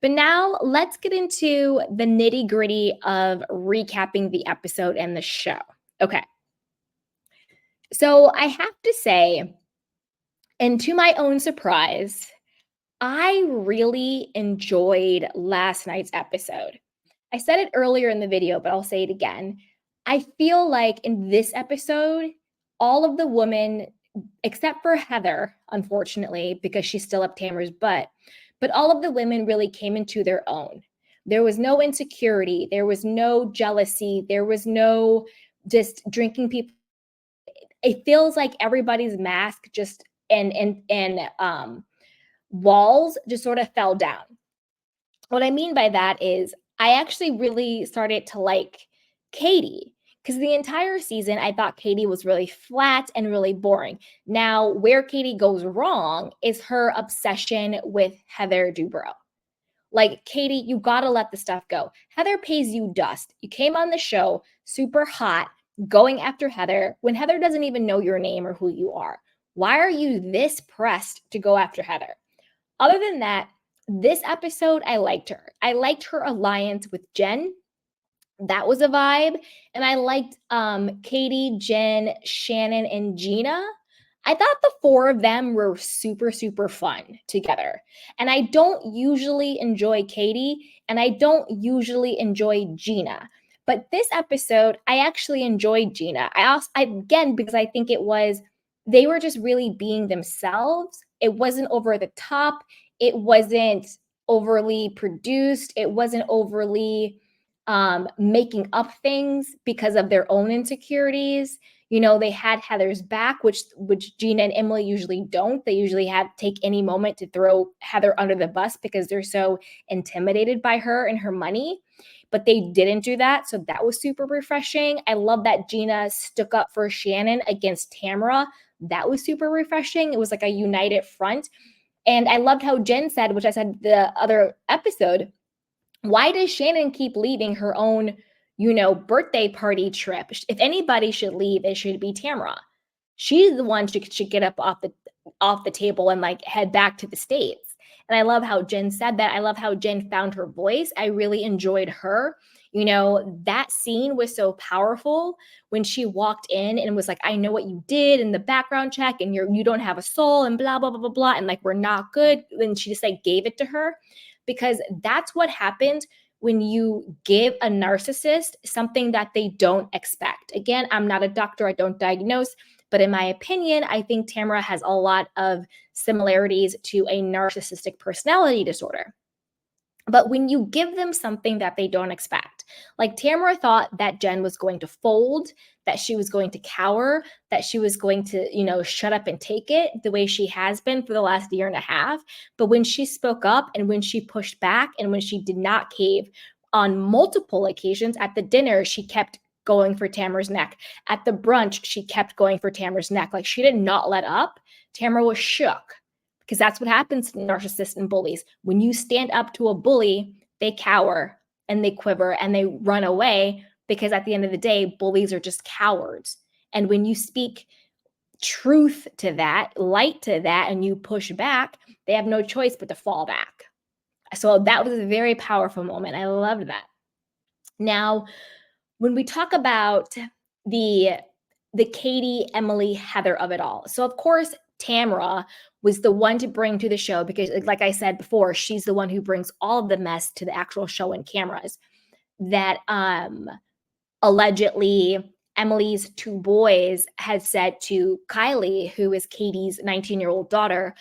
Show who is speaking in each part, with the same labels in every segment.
Speaker 1: But now let's get into the nitty gritty of recapping the episode and the show. Okay. So I have to say, and to my own surprise, I really enjoyed last night's episode. I said it earlier in the video, but I'll say it again. I feel like in this episode, all of the women, except for Heather, unfortunately, because she's still up Tamara's butt, but all of the women really came into their own. There was no insecurity, there was no jealousy, there was no just drinking people. It feels like everybody's mask just and walls just sort of fell down. What I mean by that is I actually really started to like Katie because the entire season I thought Katie was really flat and really boring. Now, where Katie goes wrong is her obsession with Heather Dubrow. Like, Katie, you got to let the stuff go. Heather pays you dust. You came on the show super hot, going after Heather when Heather doesn't even know your name or who you are. Why are you this pressed to go after Heather? Other than that, this episode, I liked her. I liked her alliance with Jenn. That was a vibe. And I liked Katie, Jenn, Shannon, and Gina. I thought the four of them were super, super fun together. And I don't usually enjoy Katie, and I don't usually enjoy Gina. But this episode, I actually enjoyed Gina. Again, because I think they were just really being themselves. It wasn't over the top. It wasn't overly produced. It wasn't overly making up things because of their own insecurities. You know, they had Heather's back, which Gina and Emily usually don't. They usually take any moment to throw Heather under the bus because they're so intimidated by her and her money. But they didn't do that. So that was super refreshing. I love that Gina stuck up for Shannon against Tamra. That was super refreshing. It was like a united front. And I loved how Jenn said, which I said the other episode, why does Shannon keep leaving her own, birthday party trip? If anybody should leave, it should be Tamara. She's the one should get up off the table and like head back to the States. And I love how Jenn said that. I love how Jenn found her voice. I really enjoyed her. That scene was so powerful when she walked in and was like, I know what you did in the background check and you don't have a soul and blah, blah, blah, blah, blah. And like, we're not good. And she just like gave it to her because that's what happened when you give a narcissist something that they don't expect. Again, I'm not a doctor. I don't diagnose. But in my opinion, I think Tamara has a lot of similarities to a narcissistic personality disorder. But when you give them something that they don't expect, like Tamara thought that Jenn was going to fold, that she was going to cower, that she was going to, shut up and take it the way she has been for the last year and a half. But when she spoke up and when she pushed back and when she did not cave on multiple occasions at the dinner, she kept going for Tamara's neck. At the brunch, she kept going for Tamara's neck. Like she did not let up. Tamara was shook. Because that's what happens to narcissists and bullies. When you stand up to a bully, they cower and they quiver and they run away because at the end of the day, bullies are just cowards. And when you speak truth to that, light to that, and you push back, they have no choice but to fall back. So that was a very powerful moment. I loved that. Now, when we talk about the Katie, Emily, Heather of it all. So of course, Tamra was the one to bring to the show because, like I said before, she's the one who brings all of the mess to the actual show and cameras. That allegedly Emily's two boys had said to Kylie, who is Katie's 19-year-old daughter,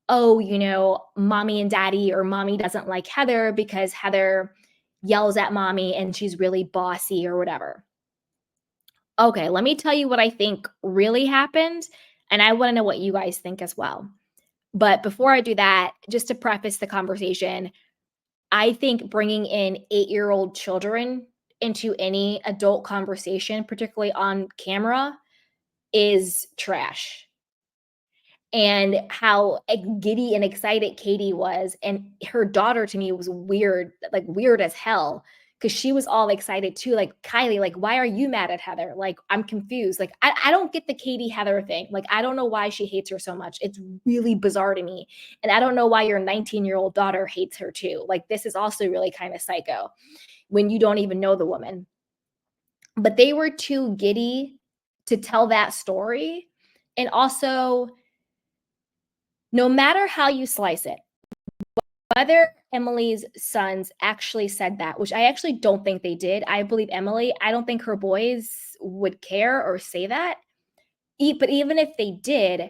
Speaker 1: oh, mommy and daddy or mommy doesn't like Heather because Heather yells at mommy and she's really bossy or whatever. Okay, let me tell you what I think really happened, and I want to know what you guys think as well. But before I do that, just to preface the conversation, I think bringing in 8-year-old children into any adult conversation, particularly on camera, is trash. And how giddy and excited Katie was, and her daughter to me was weird, like weird as hell, because she was all excited too. Like, Kylie, like, why are you mad at Heather? Like, I'm confused. Like, I don't get the Katie Heather thing. Like, I don't know why she hates her so much. It's really bizarre to me. And I don't know why your 19-year-old daughter hates her too. Like, this is also really kind of psycho when you don't even know the woman. But they were too giddy to tell that story. And also, no matter how you slice it, whether Emily's sons actually said that, which I actually don't think they did. I believe Emily. I don't think her boys would care or say that. But even if they did,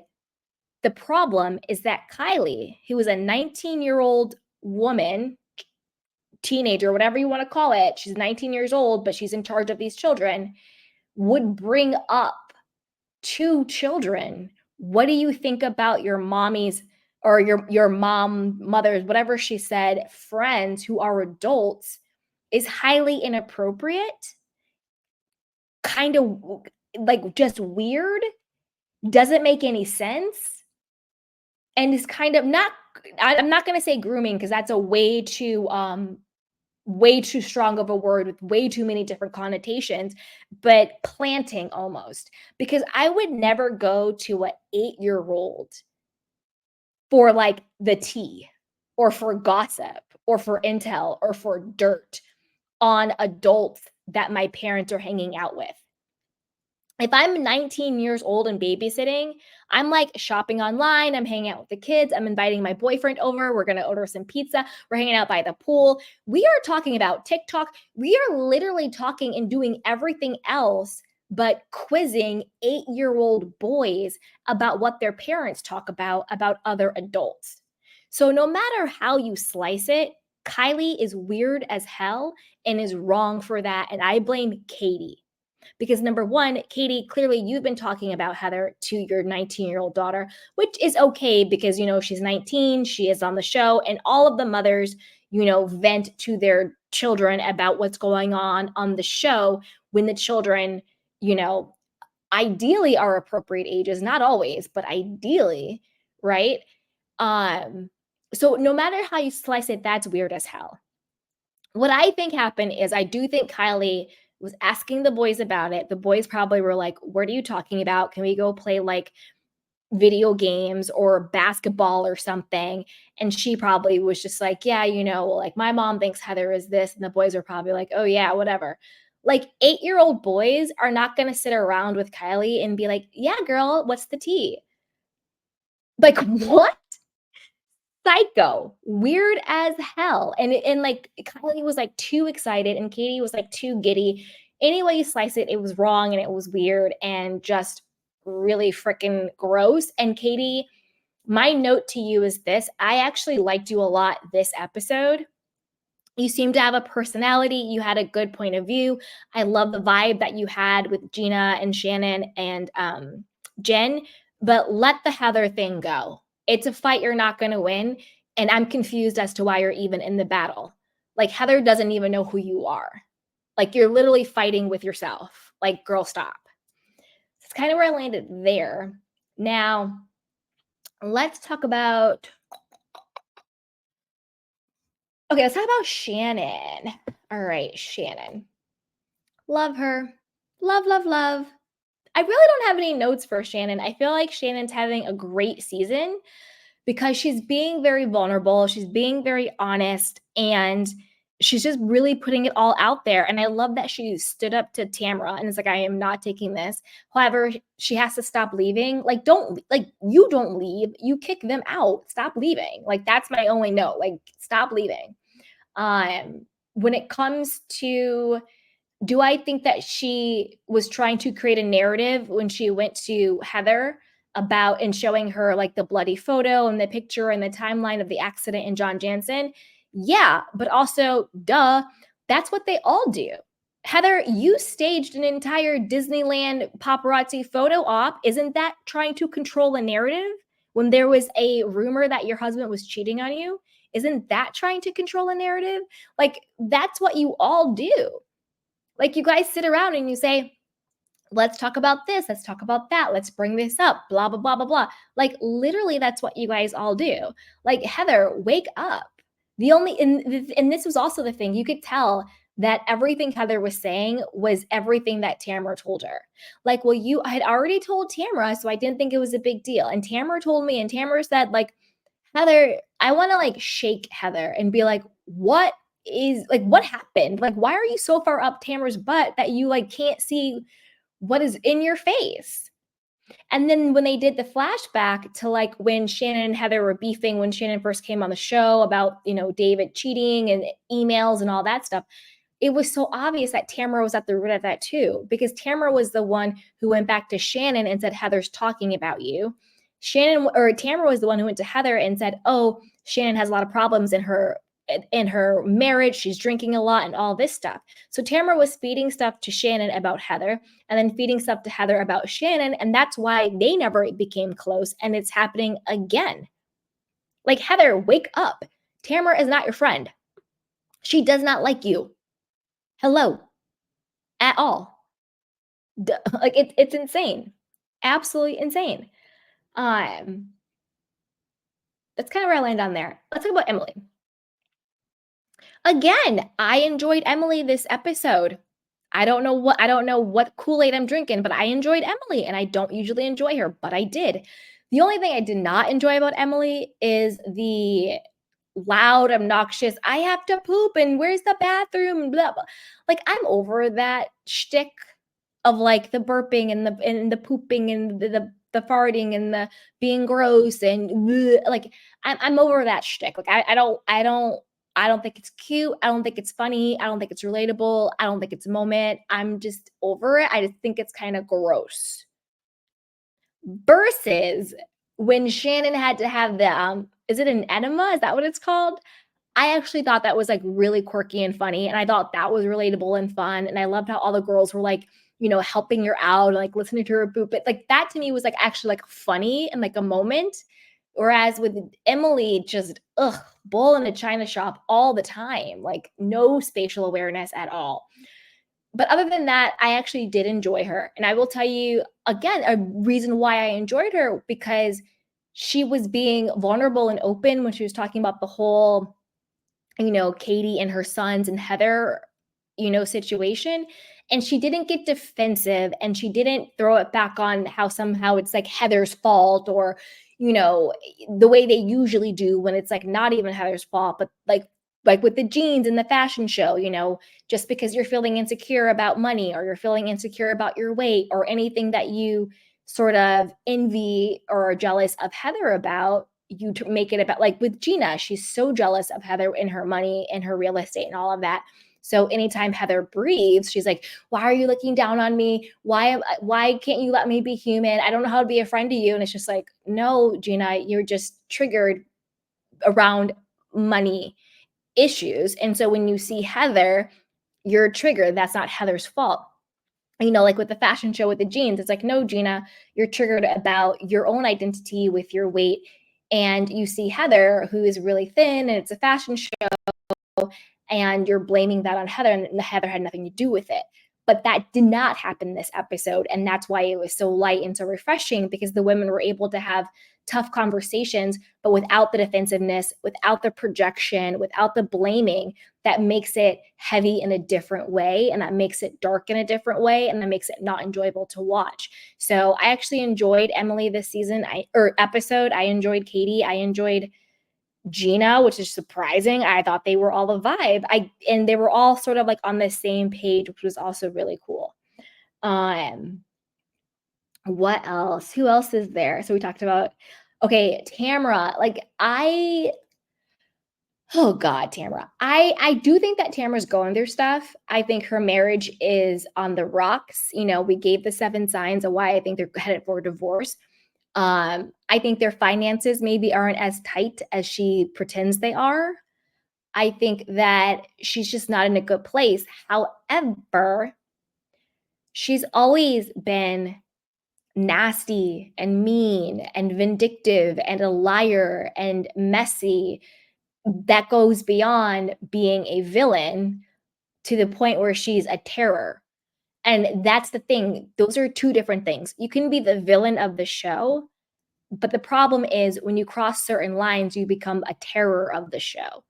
Speaker 1: the problem is that Kylie, who is a 19-year-old woman, teenager, whatever you want to call it, she's 19 years old, but she's in charge of these children, would bring up two children. What do you think about your mommy's or your mother's, whatever she said, friends who are adults is highly inappropriate, kind of like just weird, doesn't make any sense, and is kind of not I'm not going to say grooming because that's a way too strong of a word with way too many different connotations, but planting almost. Because I would never go to an 8-year-old for like the tea or for gossip or for intel or for dirt on adults that my parents are hanging out with. If I'm 19 years old and babysitting, I'm like shopping online. I'm hanging out with the kids. I'm inviting my boyfriend over. We're going to order some pizza. We're hanging out by the pool. We are talking about TikTok. We are literally talking and doing everything else but quizzing 8-year-old boys about what their parents talk about other adults. So no matter how you slice it, Kylie is weird as hell and is wrong for that. And I blame Katie. Because number one, Katie, clearly you've been talking about Heather to your 19-year-old daughter, which is okay because, she's 19, she is on the show, and all of the mothers, vent to their children about what's going on the show when the children, ideally are appropriate ages, not always, but ideally, right? So no matter how you slice it, that's weird as hell. What I think happened is I do think Kylie was asking the boys about it. The boys probably were like, "What are you talking about? Can we go play like video games or basketball or something?" And she probably was just like, "Yeah, like my mom thinks Heather is this." And the boys are probably like, "Oh, yeah, whatever." Like 8-year-old boys are not going to sit around with Kylie and be like, "Yeah, girl, what's the tea?" Like, what? Psycho, weird as hell. And like Kylie was like too excited and Katie was like too giddy. Any way you slice it, it was wrong and it was weird and just really freaking gross. And Katie, my note to you is this: I actually liked you a lot this episode. You seem to have a personality. You had a good point of view. I love the vibe that you had with Gina and Shannon and Jenn, but let the Heather thing go. It's a fight you're not going to win. And I'm confused as to why you're even in the battle. Like, Heather doesn't even know who you are. Like, you're literally fighting with yourself. Like, girl, stop. That's kind of where I landed there. Now, let's talk about. Okay, let's talk about Shannon. All right, Shannon. Love her. Love, love, love. I really don't have any notes for Shannon. I feel like Shannon's having a great season because she's being very vulnerable. She's being very honest and she's just really putting it all out there. And I love that she stood up to Tamra and it's like, I am not taking this. However, she has to stop leaving. Like, you don't leave. You kick them out. Stop leaving. Like, that's my only note. Like, stop leaving. When it comes to, do I think that she was trying to create a narrative when she went to Heather about and showing her like the bloody photo and the picture and the timeline of the accident in John Jansen? Yeah, but also, duh, that's what they all do. Heather, you staged an entire Disneyland paparazzi photo op. Isn't that trying to control a narrative? When there was a rumor that your husband was cheating on you, isn't that trying to control a narrative? Like, that's what you all do. Like, you guys sit around and you say, let's talk about this, let's talk about that, let's bring this up, blah, blah, blah, blah, blah. Like, literally, that's what you guys all do. Like, Heather, wake up. And this was also the thing. You could tell that everything Heather was saying was everything that Tamara told her. Like, well, I had already told Tamara, so I didn't think it was a big deal. And Tamara told me, and Tamara said, like, Heather, I want to like shake Heather and be like, what happened? Like, why are you so far up Tamara's butt that you like can't see what is in your face? And then when they did the flashback to like when Shannon and Heather were beefing when Shannon first came on the show about, David cheating and emails and all that stuff, it was so obvious that Tamara was at the root of that too, because Tamara was the one who went back to Shannon and said, Heather's talking about you. Tamara was the one who went to Heather and said, oh, Shannon has a lot of problems in her marriage. She's drinking a lot and all this stuff. So Tamara was feeding stuff to Shannon about Heather and then feeding stuff to Heather about Shannon. And that's why they never became close. And it's happening again. Like, Heather, wake up. Tamara is not your friend. She does not like you. Hello. At all. Like, it's insane. Absolutely insane. Um, that's kind of where I land on there. Let's talk about Emily. Again, I enjoyed Emily this episode. I don't know what Kool-Aid I'm drinking, but I enjoyed Emily, and I don't usually enjoy her, but I did. The only thing I did not enjoy about Emily is the loud, obnoxious, I have to poop and where's the bathroom? Blah, blah. Like, I'm over that shtick of like the burping and the pooping and the farting and the being gross and bleh. Like, I'm over that shtick. Like, I don't think it's cute. I don't think it's funny. I don't think it's relatable. I don't think it's a moment. I'm just over it. I just think it's kind of gross. Versus when Shannon had to have the is it an enema? Is that what it's called? I actually thought that was like really quirky and funny. And I thought that was relatable and fun. And I loved how all the girls were like, helping her out, and like listening to her poop. But like that to me was like actually like funny and like a moment. Whereas with Emily, just bull in a china shop all the time, like no spatial awareness at all. But other than that, I actually did enjoy her. And I will tell you again, a reason why I enjoyed her, because she was being vulnerable and open when she was talking about the whole, Katie and her sons and Heather, situation. And she didn't get defensive and she didn't throw it back on how somehow it's like Heather's fault, or, the way they usually do when it's like not even Heather's fault, but like with the jeans and the fashion show, just because you're feeling insecure about money or you're feeling insecure about your weight or anything that you sort of envy or are jealous of Heather about, you make it about, like with Gina, she's so jealous of Heather and her money and her real estate and all of that. So anytime Heather breathes, she's like, why are you looking down on me? Why can't you let me be human? I don't know how to be a friend to you. And it's just like, no, Gina, you're just triggered around money issues. And so when you see Heather, you're triggered. That's not Heather's fault. Like with the fashion show with the jeans, it's like, no, Gina, you're triggered about your own identity with your weight. And you see Heather, who is really thin, and it's a fashion show, and you're blaming that on Heather, and Heather had nothing to do with it. But that did not happen this episode. And that's why it was so light and so refreshing, because the women were able to have tough conversations, but without the defensiveness, without the projection, without the blaming that makes it heavy in a different way. And that makes it dark in a different way. And that makes it not enjoyable to watch. So I actually enjoyed Emily this season or episode. I enjoyed Katie. I enjoyed Gina, which is surprising. I thought they were all a vibe. And they were all sort of like on the same page, which was also really cool. What else? Who else is there? So we talked about, okay, Tamra. Oh God, Tamra. I do think that Tamra's going through stuff. I think her marriage is on the rocks. We gave the 7 signs of why I think they're headed for divorce. I think their finances maybe aren't as tight as she pretends they are. I think that she's just not in a good place. However, she's always been nasty and mean and vindictive and a liar and messy. That goes beyond being a villain to the point where she's a terror. And that's the thing. Those are 2 different things. You can be the villain of the show, but the problem is when you cross certain lines, you become a terror of the show.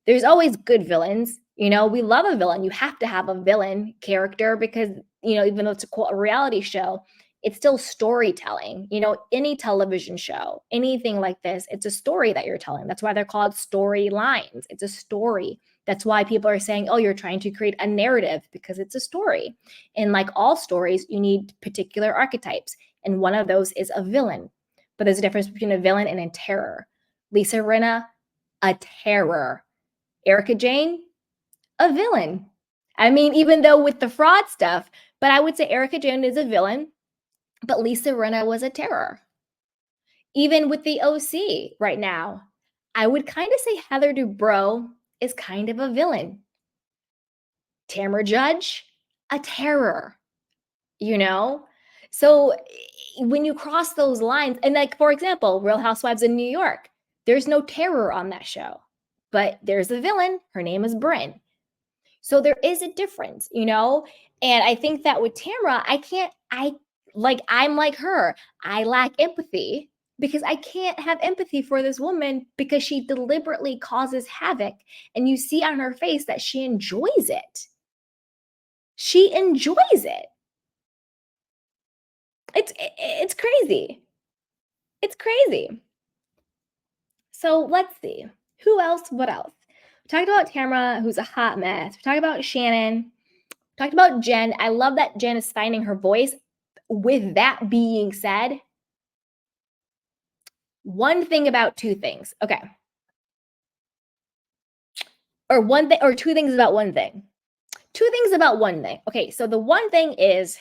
Speaker 1: There's always good villains. We love a villain. You have to have a villain character because, even though it's a reality show, it's still storytelling. Any television show, anything like this, it's a story that you're telling. That's why they're called storylines. It's a story. That's why people are saying, oh, you're trying to create a narrative because it's a story. And like all stories, you need particular archetypes. And one of those is a villain. But there's a difference between a villain and a terror. Lisa Rinna, a terror. Erica Jane, a villain. I mean, even though with the fraud stuff, but I would say Erica Jane is a villain, but Lisa Rinna was a terror. Even with the OC right now, I would kind of say Heather Dubrow is kind of a villain. Tamra Judge, a terror, So when you cross those lines, and like, for example, Real Housewives in New York, there's no terror on that show, but there's a villain. Her name is Brynn. So there is a difference, And I think that with Tamra, I'm like her. I lack empathy because I can't have empathy for this woman because she deliberately causes havoc. And you see on her face that she enjoys it. She enjoys it. It's crazy. It's crazy. So let's see. Who else? What else? We talked about Tamara, who's a hot mess. We talked about Shannon. We talked about Jenn. I love that Jenn is finding her voice. With that being said, one thing about two things. Okay. Or one thing, or two things about one thing. Two things about one thing. Okay, so the one thing is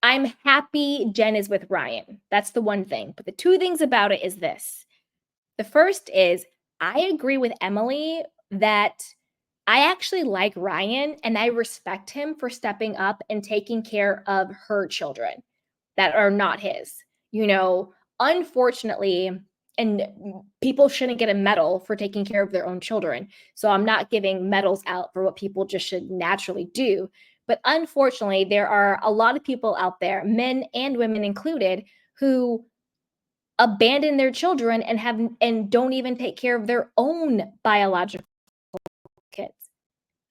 Speaker 1: I'm happy Jenn is with Ryan. That's the one thing. But the two things about it is this. The first is I agree with Emily that I actually like Ryan and I respect him for stepping up and taking care of her children that are not his. Unfortunately, and people shouldn't get a medal for taking care of their own children. So I'm not giving medals out for what people just should naturally do. But unfortunately, there are a lot of people out there, men and women included, who abandon their children and don't even take care of their own biological kids,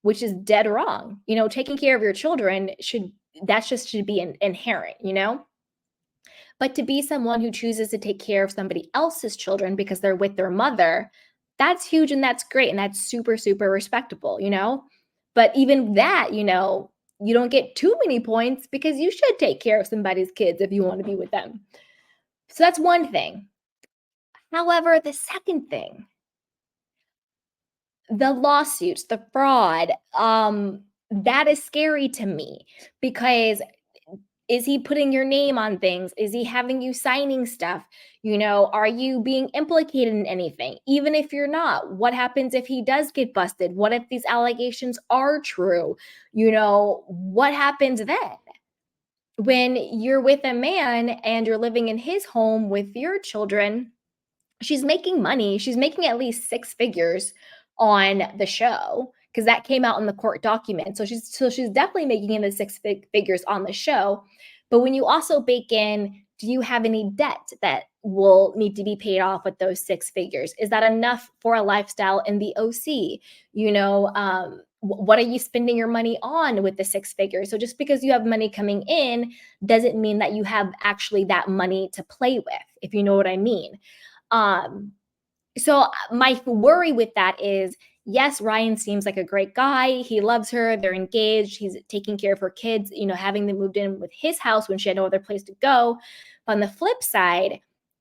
Speaker 1: which is dead wrong. Taking care of your children should be inherent, But to be someone who chooses to take care of somebody else's children because they're with their mother, that's huge and that's great and that's super, super respectable, But even that, you don't get too many points because you should take care of somebody's kids if you want to be with them. So that's one thing. However, the second thing, the lawsuits, the fraud, that is scary to me because is he putting your name on things? Is he having you signing stuff? Are you being implicated in anything? Even if you're not, what happens if he does get busted? What if these allegations are true? What happens then? When you're with a man and you're living in his home with your children, she's making money. She's making at least six figures on the show because that came out in the court document. So she's definitely making in the six figures on the show. But when you also bake in, do you have any debt that will need to be paid off with those six figures? Is that enough for a lifestyle in the OC? What are you spending your money on with the six figures? So just because you have money coming in doesn't mean that you have actually that money to play with, if you know what I mean. So my worry with that is, yes, Ryan seems like a great guy. He loves her. They're engaged. He's taking care of her kids, having them moved in with his house when she had no other place to go. But on the flip side,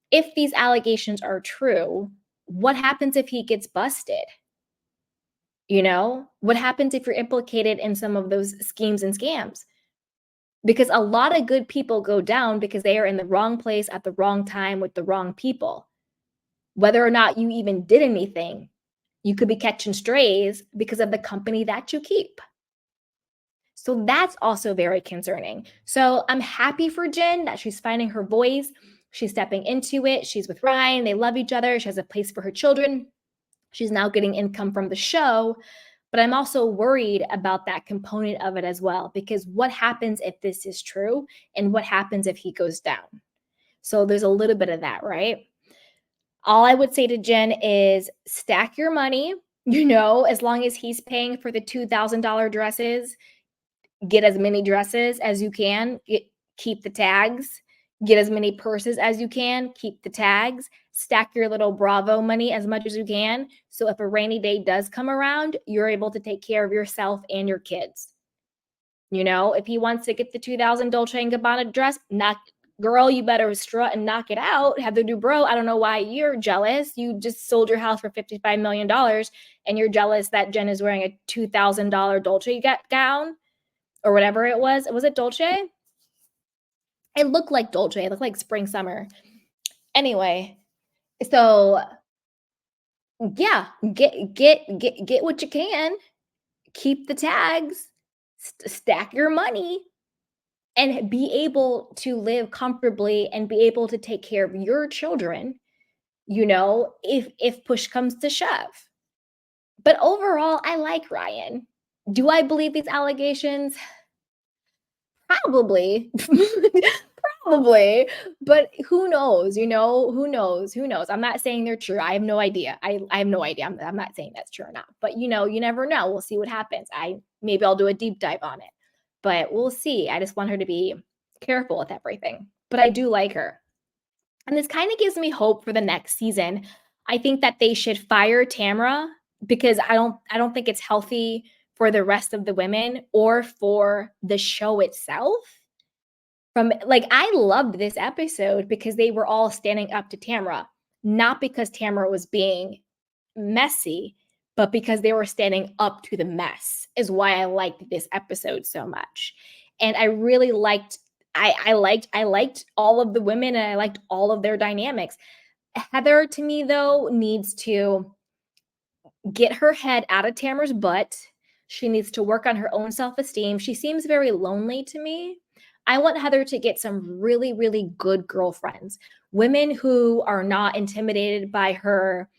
Speaker 1: if these allegations are true, what happens if he gets busted? What happens if you're implicated in some of those schemes and scams? Because a lot of good people go down because they are in the wrong place at the wrong time with the wrong people. Whether or not you even did anything, you could be catching strays because of the company that you keep. So that's also very concerning. So I'm happy for Jenn that she's finding her voice. She's stepping into it. She's with Ryan. They love each other. She has a place for her children. She's now getting income from the show. But I'm also worried about that component of it as well, because what happens if this is true and what happens if he goes down? So there's a little bit of that, right? All I would say to Jenn is stack your money, as long as he's paying for the $2,000 dresses, get as many dresses as you can, keep the tags, get as many purses as you can, keep the tags, stack your little Bravo money as much as you can. So if a rainy day does come around, you're able to take care of yourself and your kids. If he wants to get the 2000 Dolce & Gabbana dress, girl, you better strut and knock it out. Heather Dubrow, I don't know why you're jealous. You just sold your house for $55 million and you're jealous that Jenn is wearing a $2,000 Dolce gown or whatever it was. Was it Dolce? It looked like Dolce. It looked like spring, summer. Anyway, so yeah, get what you can. Keep the tags, stack your money, and be able to live comfortably and be able to take care of your children, if push comes to shove. But overall, I like Ryan. Do I believe these allegations? Probably. Probably, but who knows, who knows? I'm not saying they're true. I have no idea. I have no idea. I'm not saying that's true or not, but you never know. We'll see what happens. Maybe I'll do a deep dive on it, but we'll see. I just want her to be careful with everything, but I do like her. And this kind of gives me hope for the next season. I think that they should fire Tamra because I don't think it's healthy for the rest of the women or for the show itself. I loved this episode because they were all standing up to Tamra, not because Tamra was being messy, but because they were standing up to the mess is why I liked this episode so much. And I really liked I liked all of the women and I liked all of their dynamics. Heather to me though needs to get her head out of Tamra's butt. She needs to work on her own self-esteem. She seems very lonely to me. I want Heather to get some really, really good girlfriends, women who are not intimidated by her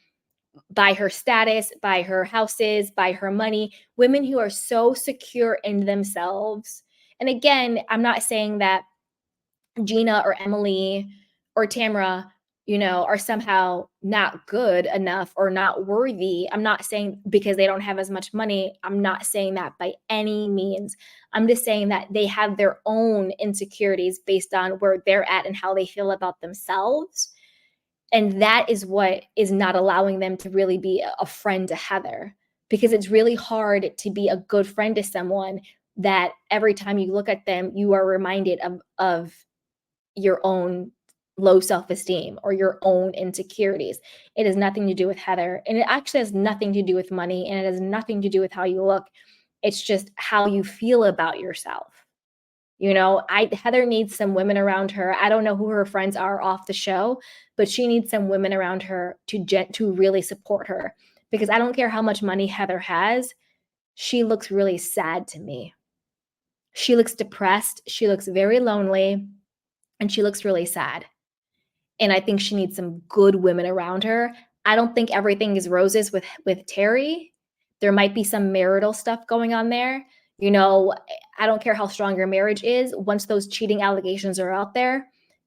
Speaker 1: status, by her houses, by her money, women who are so secure in themselves. And again, I'm not saying that Gina or Emily or Tamara, are somehow not good enough or not worthy. I'm not saying because they don't have as much money. I'm not saying that by any means. I'm just saying that they have their own insecurities based on where they're at and how they feel about themselves. And that is what is not allowing them to really be a friend to Heather, because it's really hard to be a good friend to someone that every time you look at them, you are reminded of your own low self-esteem or your own insecurities. It has nothing to do with Heather. And it actually has nothing to do with money. And it has nothing to do with how you look. It's just how you feel about yourself. Heather needs some women around her. I don't know who her friends are off the show, but she needs some women around her to really support her. Because I don't care how much money Heather has, she looks really sad to me. She looks depressed. She looks very lonely. And she looks really sad. And I think she needs some good women around her. I don't think everything is roses with Terry. There might be some marital stuff going on there. I don't care how strong your marriage is. Once those cheating allegations are out there,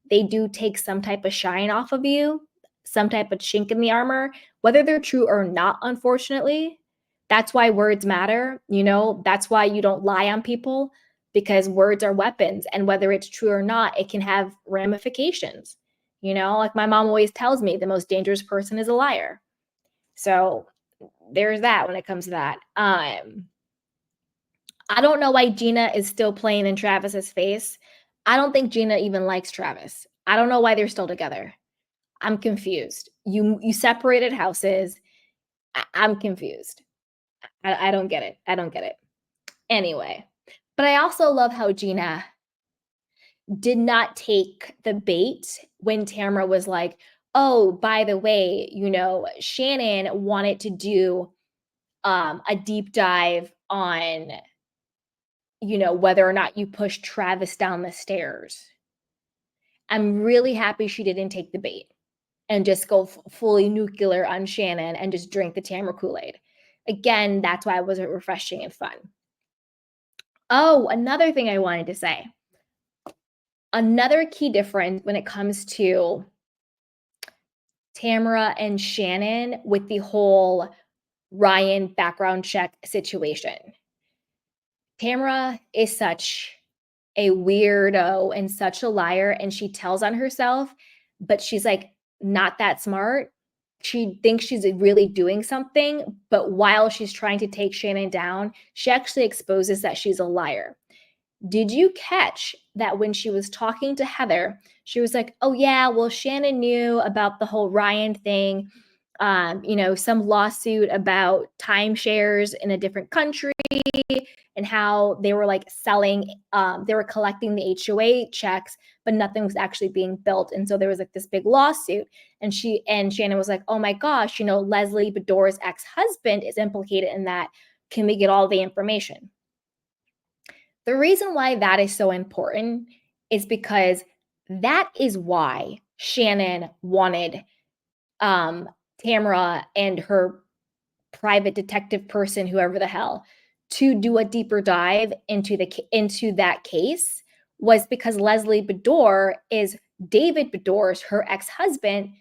Speaker 1: they do take some type of shine off of you, some type of chink in the armor, whether they're true or not, unfortunately. That's why words matter. That's why you don't lie on people, because words are weapons. And whether it's true or not, it can have ramifications. Like my mom always tells me, the most dangerous person is a liar. So there's that when it comes to that. I don't know why Gina is still playing in Travis's face. I don't think Gina even likes Travis. I don't know why they're still together. I'm confused. You separated houses. I'm confused. I don't get it. I don't get it. Anyway, but I also love how Gina did not take the bait when Tamara was like, oh, by the way, Shannon wanted to do a deep dive on, whether or not you push Travis down the stairs. I'm really happy she didn't take the bait and just go fully nuclear on Shannon and just drink the Tamara Kool-Aid. Again, that's why it was refreshing and fun. Oh, another thing I wanted to say. Another key difference when it comes to Tamara and Shannon with the whole Ryan background check situation. Tamara is such a weirdo and such a liar, and she tells on herself, but she's, like, not that smart. She thinks she's really doing something, but while she's trying to take Shannon down, she actually exposes that she's a liar. Did you catch that when she was talking to Heather, she was like, "Oh, yeah, well, Shannon knew about the whole Ryan thing, some lawsuit about timeshares in a different country and how they were like selling, they were collecting the HOA checks, but nothing was actually being built. And so there was like this big lawsuit. And Shannon was like, oh my gosh, Leslie Bedore's ex-husband is implicated in that. Can we get all the information? The reason why that is so important is because that is why Shannon wanted Tamra and her private detective person, whoever the hell, to do a deeper dive into that case, was because Leslie Bedore is David Bedore's, her ex-husband,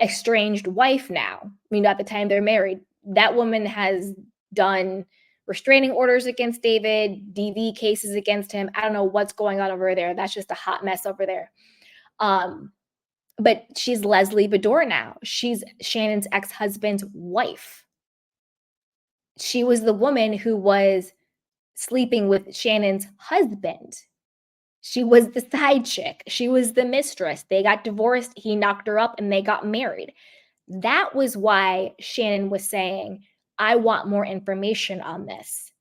Speaker 1: estranged wife now. I mean, at the time they're married, that woman has done restraining orders against David, DV cases against him. I don't know what's going on over there. That's just a hot mess over there. But she's Leslie Bedore now. She's Shannon's ex-husband's wife. She was the woman who was sleeping with Shannon's husband. She was the side chick. She was the mistress. They got divorced. He knocked her up and they got married. That was why Shannon was saying, I want more information on this.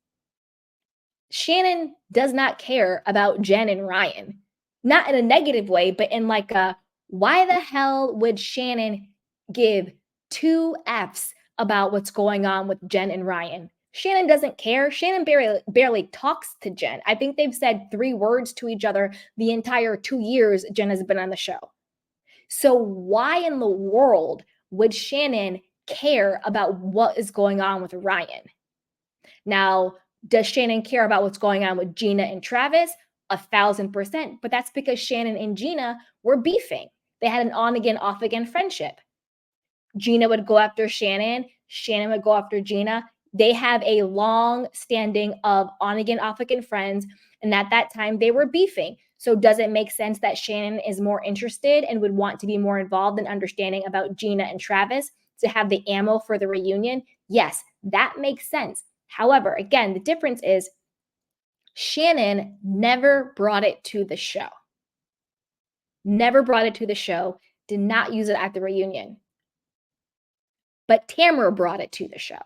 Speaker 1: Shannon does not care about Jenn and Ryan. Not in a negative way, but in like a, why the hell would Shannon give two F's about what's going on with Jenn and Ryan? Shannon doesn't care. Shannon barely talks to Jenn. I think they've said 3 words to each other the entire 2 years Jenn has been on the show. So why in the world would Shannon care about what is going on with Ryan? Now, does Shannon care about what's going on with Gina and Travis? 1,000%. But that's because Shannon and Gina were beefing. They had an on again, off again friendship. Gina would go after Shannon. Shannon would go after Gina. They have a long standing of on again, off again friends. And at that time, they were beefing. So does it make sense that Shannon is more interested and would want to be more involved in understanding about Gina and Travis to have the ammo for the reunion? Yes, that makes sense. However, again, the difference is Shannon never brought it to the show. Never brought it to the show, did not use it at the reunion. But Tamra brought it to the show.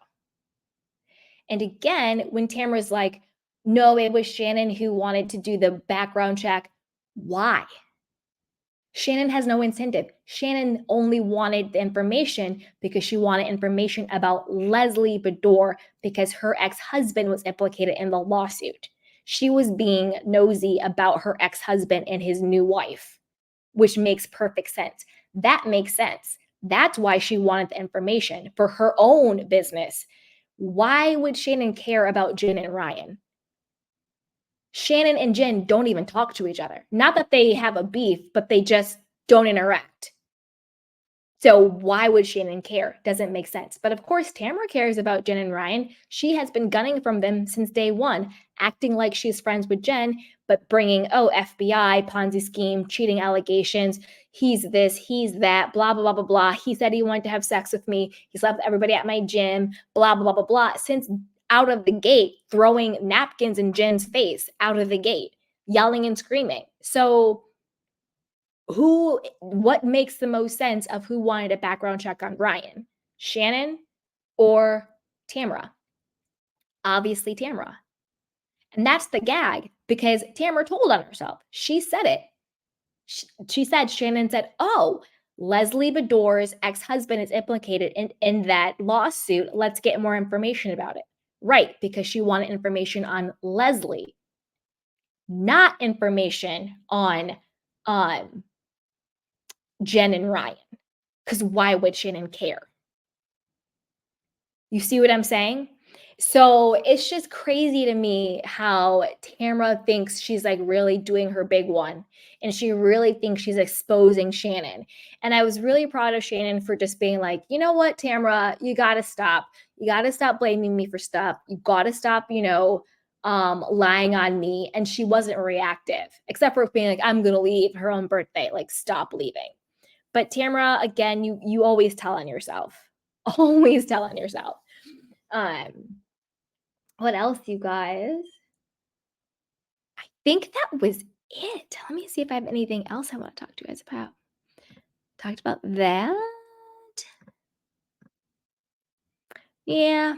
Speaker 1: And again, when Tamra's like, no, it was Shannon who wanted to do the background check. Why? Shannon has no incentive. Shannon only wanted the information because she wanted information about Leslie Bedore because her ex-husband was implicated in the lawsuit. She was being nosy about her ex-husband and his new wife, which makes perfect sense. That makes sense. That's why she wanted the information for her own business. Why would Shannon care about Jen and Ryan? Shannon and Jenn don't even talk to each other. Not that they have a beef, but they just don't interact. So why would Shannon care? Doesn't make sense. But of course, Tamra cares about Jenn and Ryan. She has been gunning from them since day one, acting like she's friends with Jenn, but bringing, FBI, Ponzi scheme, cheating allegations. He's this, he's that, blah, blah, blah, blah, blah. He said he wanted to have sex with me. He slept with everybody at my gym, blah, blah, blah, blah, blah. Since out of the gate, throwing napkins in Jen's face out of the gate, yelling and screaming. So what makes the most sense of who wanted a background check on Ryan? Shannon or Tamra? Obviously Tamra. And that's the gag because Tamra told on herself. She said it. She said, Shannon said, oh, Leslie Bedore's ex-husband is implicated in that lawsuit. Let's get more information about it. Right, because she wanted information on Leslie, not information on Jenn and Ryan. Because why would Shannon care? You see what I'm saying? So it's just crazy to me how Tamra thinks she's like really doing her big one. And she really thinks she's exposing Shannon. And I was really proud of Shannon for just being like, you know what, Tamra, you got to stop. You got to stop blaming me for stuff. You got to stop, lying on me. And she wasn't reactive, except for being like, I'm going to leave her own birthday. Like, stop leaving. But Tamra, again, you always tell on yourself. Always tell on yourself. Um, what else, you guys? I think that was it. Let me see if I have anything else I want to talk to you guys about. Talked about that. Yeah,